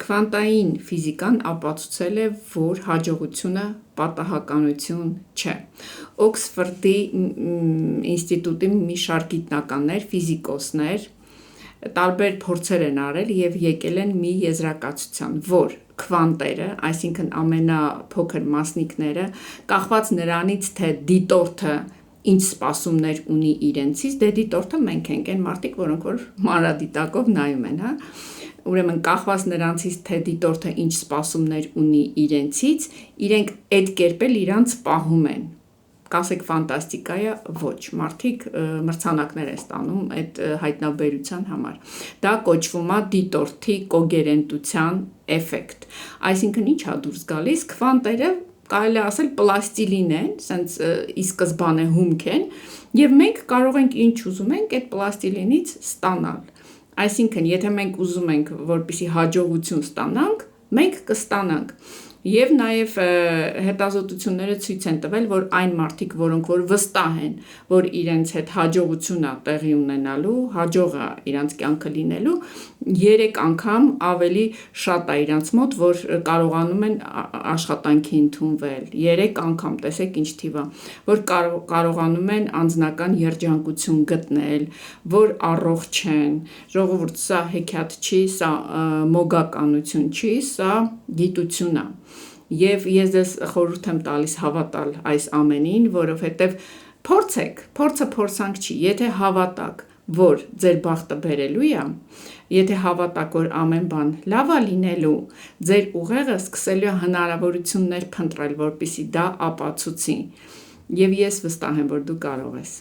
Քվանտային ֆիզիկան ապացուցել է, որ հաջողությունը պատահականություն չէ։ Օքսֆորդի ինստիտուտի մի շարք գիտնականներ, ֆիզիկոսներ տարբեր փորձեր են արել և եկել են մի եզրակացության, որ քվանտերը, այսինքն ամենափոքր մասնիկները, կախված նրանից, թե դիտորդը ինչ սպասումներ ունի իրենցից, դիտորդը մենք ենք, այն մարդիկ, որոնք որ մանրադիտակով նայում են, ուրեմն կախված նրանցից, թե դիտորդը ինչ սպասումներ ունի իրենցից, իրենք այդ կերպ էլ իրանց պահում են, կասեք ֆանտաստիկա է, ոչ, մարդիկ մրցանակներ են ստանում այդ հայտնաբերության համար, դա կոչվում է դիտորդի կոգերենտության էֆեկտ, այսինքն ինչ է դուրս գալիս, քվանտերը կարելի է ասել պլաստիլին են, սենց ի սկզբանե հումք են, և մենք կարող ենք ինչ ուզում ենք այդ պլաստիլինից ստանալ, այսինքն եթե մենք ուզում ենք, որպեսզի հաջողություն ստանանք, մենք կստանանք, և նաև հետազոտությունները ցույց են տվել, որ այն մարդիկ, որոնք որ վստահ են, որ իրենց հետ հաջողություն է տեղի ունենալու, հաջող է իրանց կյանքը լինելու, 3 անգամ ավելի շատ է իրանց մոտ, որ կարողանում են աշխատանքի ընդունվել, 3 անգամ, տեսեք ինչ թիվ է, որ կարողանում են անձնական երջանկություն գտնել, որ առողջ են, ժողովուրդ, սա հեքիաթ չի, սա մոգականություն չի, սա գիտություն է, և ես ձեզ խորհուրդ եմ տալիս հավատալ այս ամենին, որովհետև փորձեք, փորձը փորձանք չի, եթե հավատաք, որ ձեր բախտը բերելու է, եթե հավատաք, որ ամեն բան լավ է լինելու, ձեր ուղեղը սկսելու է հնարավորություններ փնտրել, որպեսզի դա ապացուցի, և ես վստահ եմ, որ դու կարող ես։